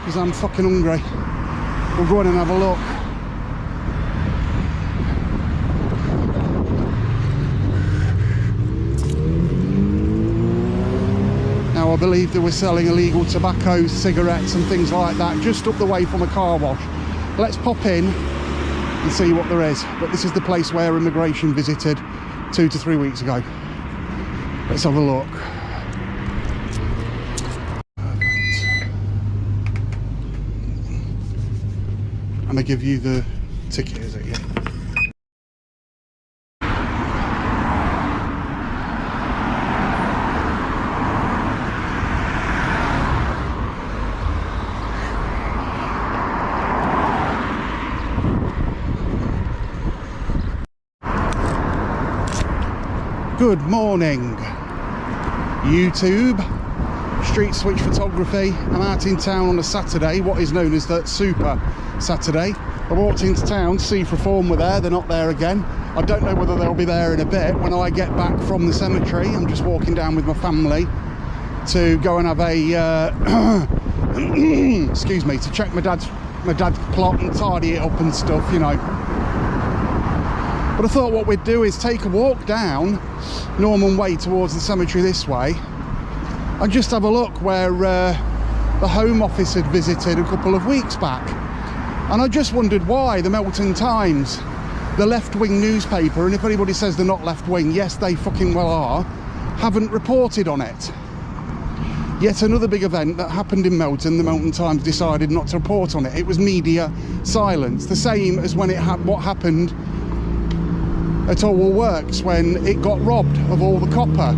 because I'm fucking hungry. We'll go in and have a look. Now I believe they were selling illegal tobacco, cigarettes and things like that just up the way from a car wash. Let's pop in and see what there is. But this is the place where immigration visited 2 to 3 weeks ago. Let's have a look. And I give you the ticket, is it? Yeah. Good morning, YouTube. Street Switch Photography. I'm out in town on a Saturday, what is known as the Super Saturday. I walked into town, Seaf Reform were there, they're not there again. I don't know whether they'll be there in a bit. When I get back from the cemetery, I'm just walking down with my family to go and have a, excuse me, to check my dad's plot and tidy it up and stuff, you know. But I thought what we'd do is take a walk down Norman Way towards the cemetery this way and just have a look where the Home Office had visited a couple of weeks back. And I just wondered why the Melton Times, the left-wing newspaper, and if anybody says they're not left-wing, yes, they fucking well are, haven't reported on it. Yet another big event that happened in Melton, the Melton Times decided not to report on it. It was media silence, the same as when what happened at Orwell Works when it got robbed of all the copper.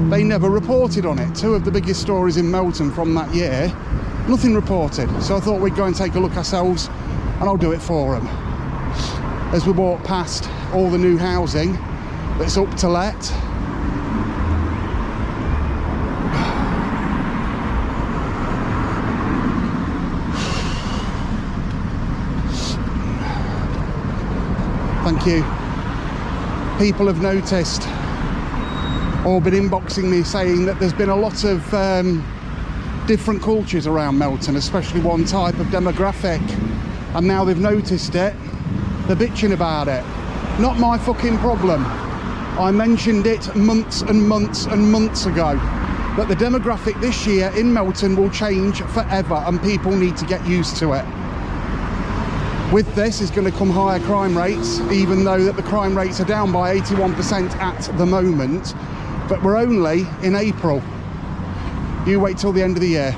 They never reported on it. Two of the biggest stories in Melton from that year, nothing reported. So I thought we'd go and take a look ourselves, and I'll do it for them. As we walk past all the new housing that's up to let. Thank you. People have noticed or been inboxing me saying that there's been a lot of different cultures around Melton, especially one type of demographic, and now they've noticed it, they're bitching about it. Not my fucking problem. I mentioned it months and months and months ago that the demographic this year in Melton will change forever and people need to get used to it. With this is going to come higher crime rates, even though that the crime rates are down by 81% at the moment. But we're only in April. You wait till the end of the year.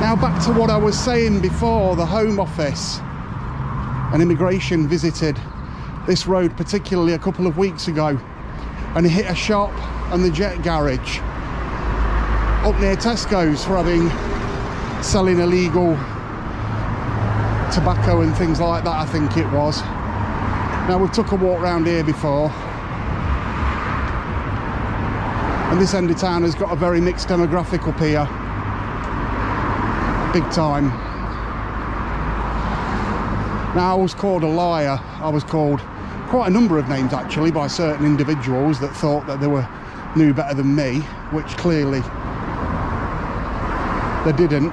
Now back to what I was saying before. The Home Office and immigration visited this road particularly a couple of weeks ago and hit a shop and the jet garage up near Tesco's for selling illegal tobacco and things like that, I think it was. Now we've took a walk round here before, and this end of town has got a very mixed demographic up here, big time. Now I was called a liar. I was called quite a number of names actually by certain individuals that thought that they knew better than me, which clearly they didn't,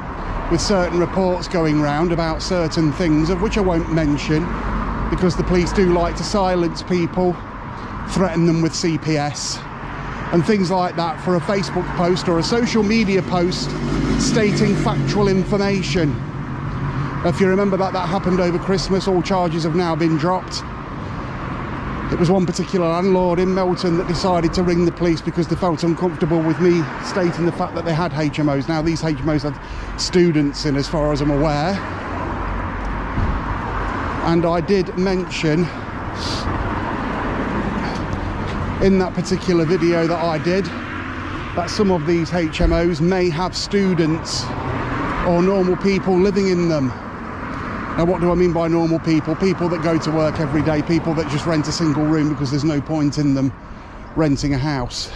with certain reports going round about certain things, of which I won't mention because the police do like to silence people, threaten them with CPS and things like that for a Facebook post or a social media post stating factual information. If you remember that happened over Christmas, all charges have now been dropped. It was one particular landlord in Melton that decided to ring the police because they felt uncomfortable with me stating the fact that they had HMOs. Now these HMOs had students in, as far as I'm aware. And I did mention in that particular video that I did that some of these HMOs may have students or normal people living in them. Now what do I mean by normal people? People that go to work every day, people that just rent a single room because there's no point in them renting a house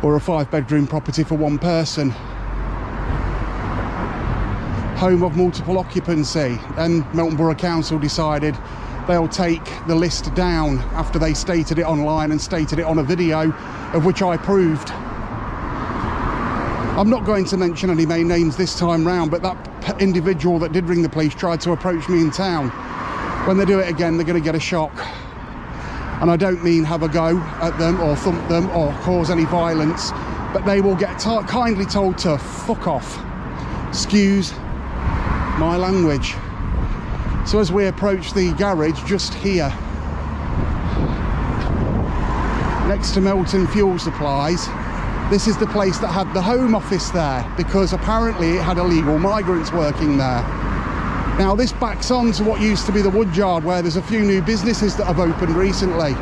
or a 5-bedroom property for one person. Home of multiple occupancy. And Melton Borough Council decided they'll take the list down after they stated it online and stated it on a video, of which I proved. I'm not going to mention any main names this time round, but that individual that did ring the police tried to approach me in town. When they do it again, they're going to get a shock. And I don't mean have a go at them or thump them or cause any violence, but they will get kindly told to fuck off. Excuse my language. So as we approach the garage just here, next to Melton Fuel Supplies, this is the place that had the Home Office there, because apparently it had illegal migrants working there. Now this backs on to what used to be the Woodyard, where there's a few new businesses that have opened recently.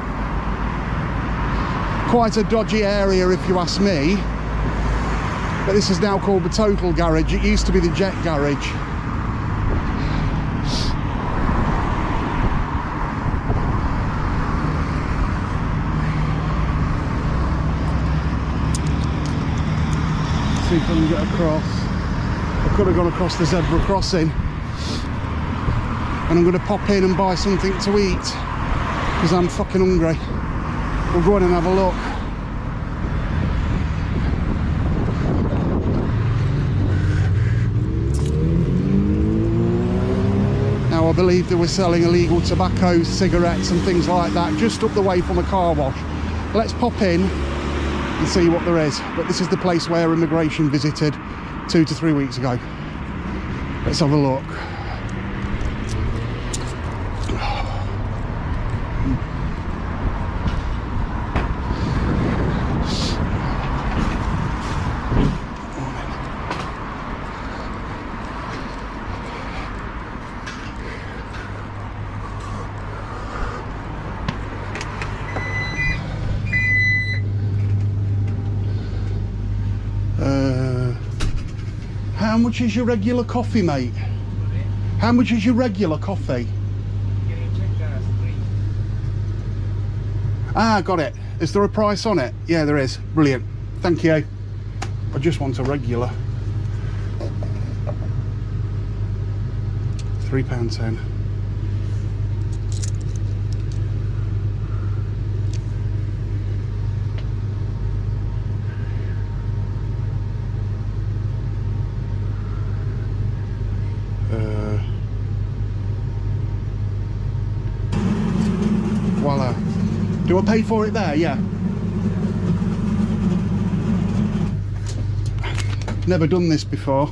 Quite a dodgy area if you ask me, but this is now called the Total Garage. It used to be the Jet Garage. See if I can get across. I could have gone across the zebra crossing, and I'm going to pop in and buy something to eat because I'm fucking hungry. We'll go in and have a look. Now I believe they were selling illegal tobacco, cigarettes and things like that just up the way from a car wash. Let's pop in and see what there is. But this is the place where immigration visited 2 to 3 weeks ago. Let's have a look. How much is your regular coffee, mate? How much is your regular coffee? Ah, got it. Is there a price on it? Yeah, there is. Brilliant. Thank you. I just want a regular. £3.10. Voila. Do I pay for it there? Yeah. Never done this before.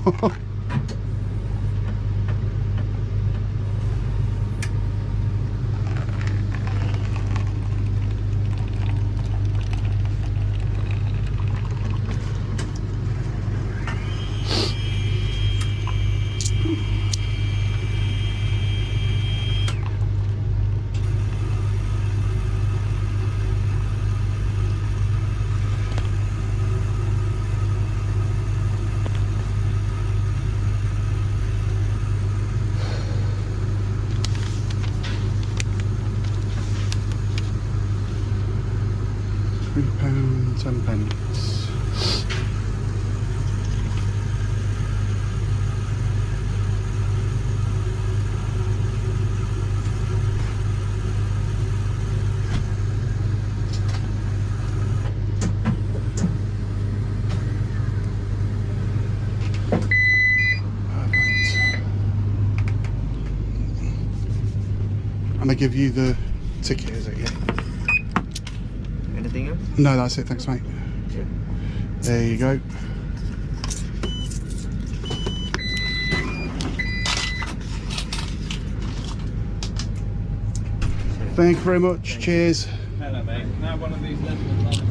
£3.10. And I give you the ticket, is it? Yeah. Anything else? No, that's it. Thanks, mate. Yeah. There you go. Thank you very much. Cheers. Hello, mate. Can I have one of these lemons?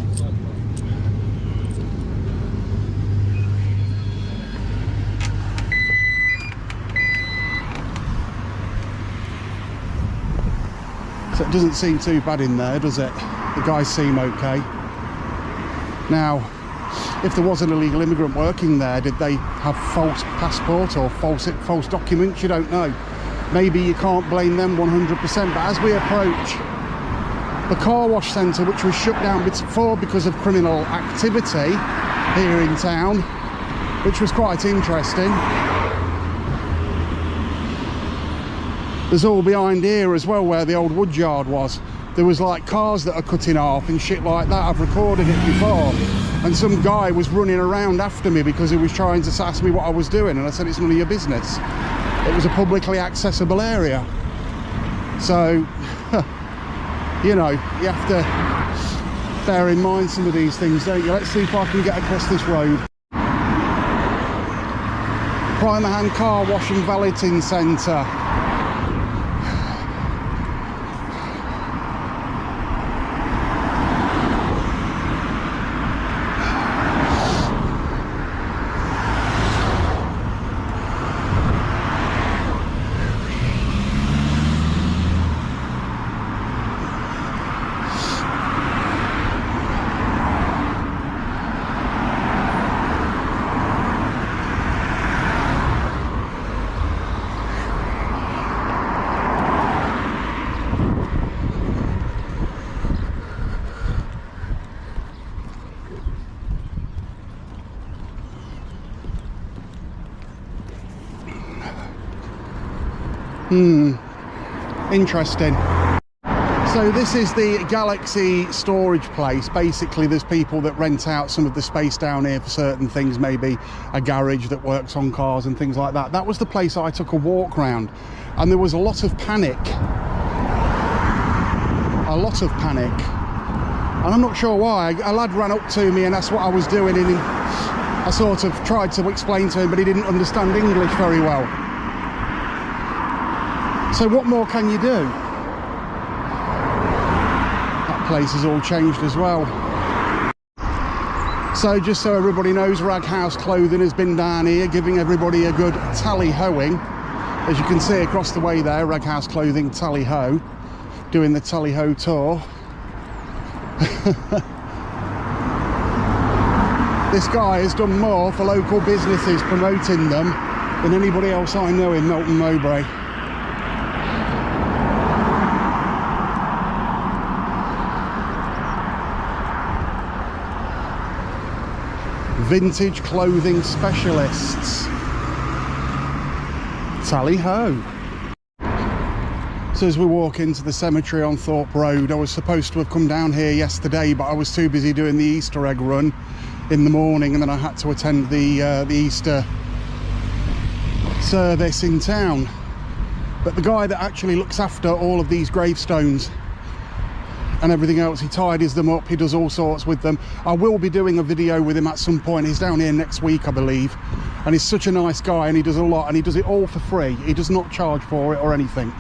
So it doesn't seem too bad in there, does it? The guys seem okay. Now, if there was an illegal immigrant working there, did they have false passport or false documents? You don't know. Maybe you can't blame them 100%, but as we approach the car wash centre, which was shut down before because of criminal activity here in town, which was quite interesting. There's all behind here as well where the old Woodyard was. there was like cars that are cutting off and shit like that. I've recorded it before, and some guy was running around after me because he was trying to ask me what I was doing, and I said it's none of your business. It was a publicly accessible area. So you know, you have to bear in mind some of these things, don't you? Let's see if I can get across this road. Primer Hand Car Wash and Valeting Centre. Interesting. So this is the Galaxy storage place. Basically there's people that rent out some of the space down here for certain things, maybe a garage that works on cars and things like that. That was the place I took a walk round, and there was a lot of panic. A lot of panic. And I'm not sure why. A lad ran up to me and asked what I was doing, and I sort of tried to explain to him, but he didn't understand English very well. So what more can you do? That place has all changed as well. So just so everybody knows, Rag House Clothing has been down here giving everybody a good tally-hoing. As you can see across the way there, Rag House Clothing tally-ho, doing the tally-ho tour. This guy has done more for local businesses promoting them than anybody else I know in Melton Mowbray. Vintage clothing specialists. Tally-ho. So as we walk into the cemetery on Thorpe Road, I was supposed to have come down here yesterday, but I was too busy doing the Easter egg run in the morning, and then I had to attend the Easter service in town. But the guy that actually looks after all of these gravestones and everything else, he tidies them up, he does all sorts with them. I will be doing a video with him at some point. He's down here next week, I believe, and he's such a nice guy, and he does a lot, and he does it all for free. He does not charge for it or anything,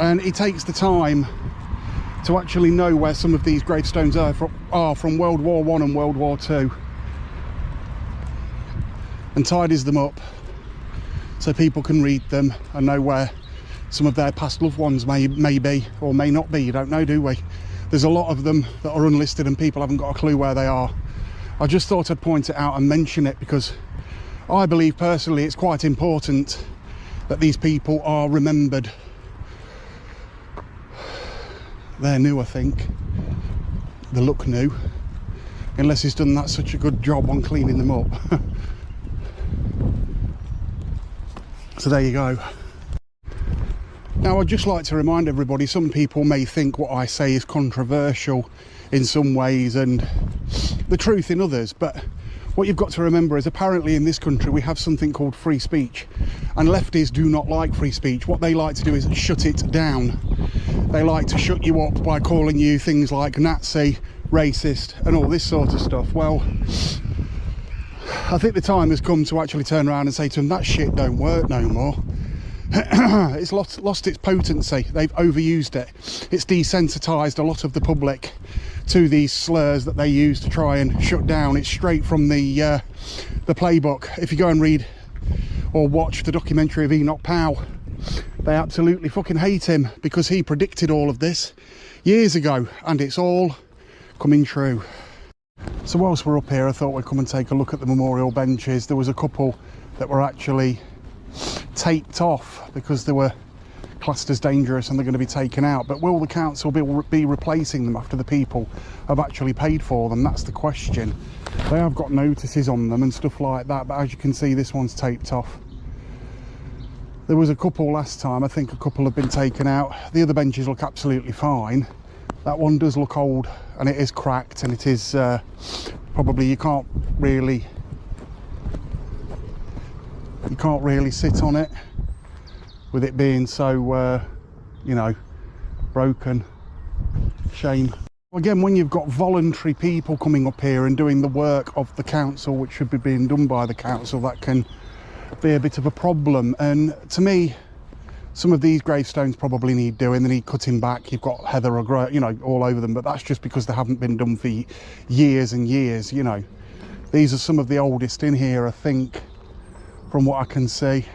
and he takes the time to actually know where some of these gravestones are from World War I and World War II, and tidies them up so people can read them and know where some of their past loved ones may be or may not be. You don't know, do we? There's a lot of them that are unlisted and people haven't got a clue where they are. I just thought I'd point it out and mention it because I believe personally it's quite important that these people are remembered. They're new, I think. They look new, unless he's done that such a good job on cleaning them up. So there you go. Now I'd just like to remind everybody, some people may think what I say is controversial in some ways and the truth in others, but what you've got to remember is apparently in this country we have something called free speech, and lefties do not like free speech. What they like to do is shut it down. They like to shut you up by calling you things like Nazi, racist and all this sort of stuff. Well, I think the time has come to actually turn around and say to them, that shit don't work no more. It's lost its potency. They've overused it. It's desensitised a lot of the public to these slurs that they use to try and shut down. It's straight from the playbook. If you go and read or watch the documentary of Enoch Powell, they absolutely fucking hate him because he predicted all of this years ago, and it's all coming true. So whilst we're up here, I thought we'd come and take a look at the memorial benches. There was a couple that were actually taped off because they were classed as dangerous and they're going to be taken out. But will the council be replacing them after the people have actually paid for them? That's the question. They have got notices on them and stuff like that, but as you can see, this one's taped off. There was a couple last time. I think a couple have been taken out. The other benches look absolutely fine. That one does look old, and it is cracked, and it is probably you can't really sit on it with it being so you know, broken. Shame. Again, when you've got voluntary people coming up here and doing the work of the council, which should be being done by the council, that can be a bit of a problem. And to me, some of these gravestones probably need doing. They need cutting back. You've got heather or you know, all over them, but that's just because they haven't been done for years and years. You know, these are some of the oldest in here, I think, from what I can see.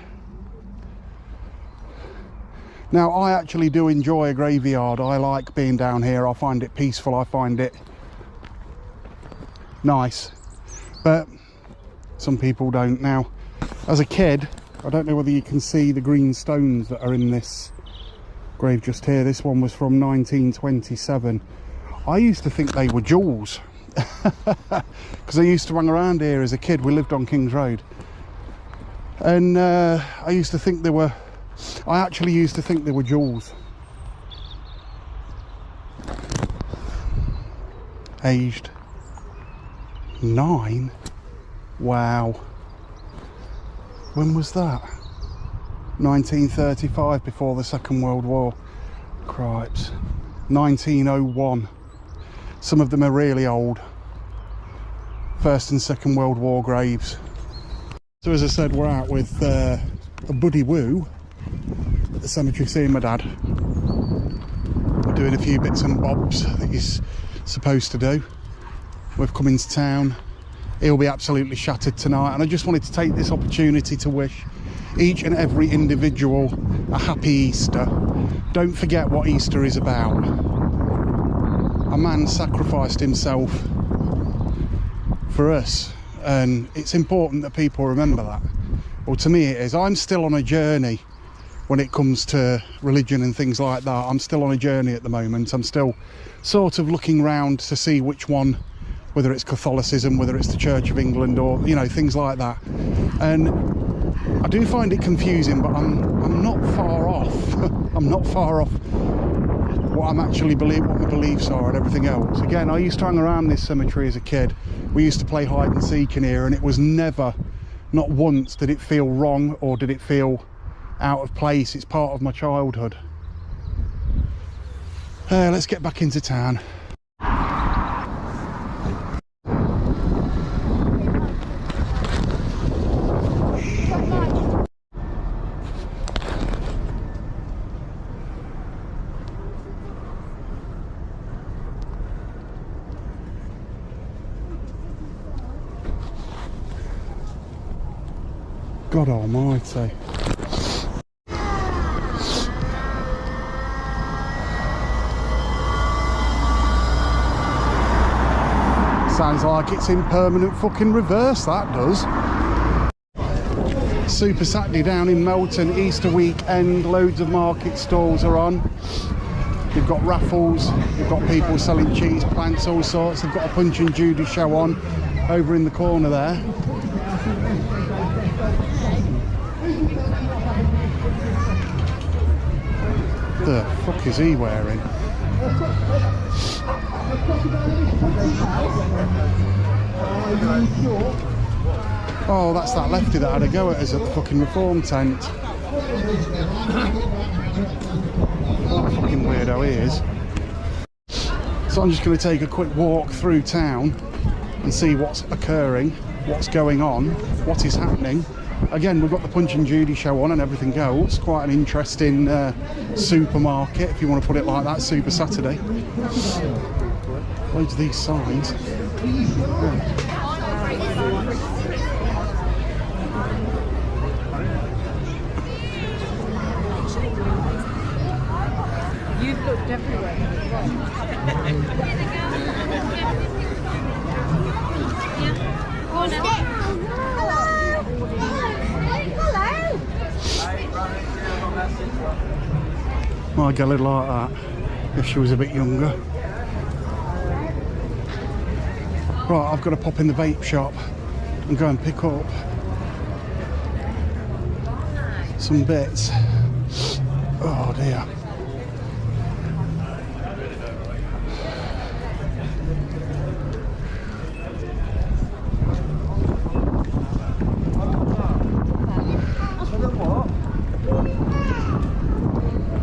Now, I actually do enjoy a graveyard. I like being down here. I find it peaceful. I find it nice, but some people don't. Now, as a kid, I don't know whether you can see the green stones that are in this grave just here. This one was from 1927. I used to think they were jewels because I used to hang around here as a kid. We lived on King's Road, and I used to think they were, I actually used to think they were jewels. Aged 9. Wow. When was that? 1935, before the Second World War. Cripes. 1901. Some of them are really old. First and Second World War graves. So as I said, we're out with a buddy woo at the cemetery seeing my dad. We're doing a few bits and bobs that he's supposed to do. We've come into town. He'll be absolutely shattered tonight, and I just wanted to take this opportunity to wish each and every individual a happy Easter. Don't forget what Easter is about. A man sacrificed himself for us, and it's important that people remember that. Well, to me it is. I'm still on a journey when it comes to religion and things like that. I'm still on a journey at the moment. I'm still sort of looking round to see which one, whether it's Catholicism, whether it's the Church of England, or, you know, things like that. And I do find it confusing, but I'm not far off. I'm not far off what I'm actually what my beliefs are and everything else. Again, I used to hang around this cemetery as a kid. We used to play hide and seek in here, and it was never, not once did it feel wrong or did it feel out of place. It's part of my childhood. Let's get back into town. God almighty. Sounds like it's in permanent fucking reverse, that does. Super Saturday down in Melton, Easter weekend, loads of market stalls are on. You've got raffles, you've got people selling cheese plants, all sorts. They've got a Punch and Judy show on over in the corner there. The fuck is he wearing? Oh, that's that lefty that had a go at us at the fucking reform tent. What a fucking weirdo he is. So I'm just going to take a quick walk through town and see what's occurring, what's going on, what is happening. Again, we've got the Punch and Judy show on and everything else. Quite an interesting supermarket, if you want to put it like that. Super Saturday. Loads of these signs. You've looked everywhere. My girl would like that if she was a bit younger. Right, I've got to pop in the vape shop and go and pick up some bits. Oh dear.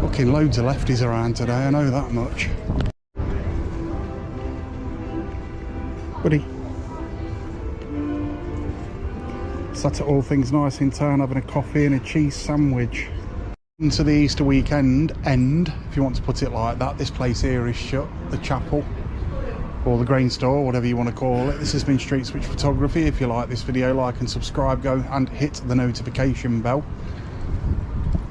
Fucking loads of lefties around today, I know that much. Buddy. Sat at All Things Nice in town having a coffee and a cheese sandwich. Into the Easter weekend if you want to put it like that. This place here is shut, the chapel or the grain store, whatever you want to call it. This has been Street Switch Photography. If you like this video, like and subscribe, go and hit the notification bell,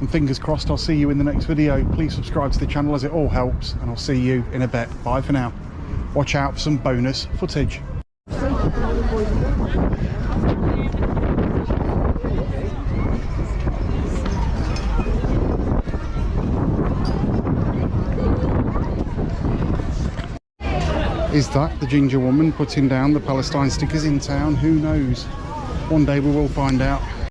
and fingers crossed I'll see you in the next video. Please subscribe to the channel as it all helps, and I'll see you in a bit. Bye for now. Watch out for some bonus footage. Is that the ginger woman putting down the Palestine stickers in town? Who knows? One day we will find out.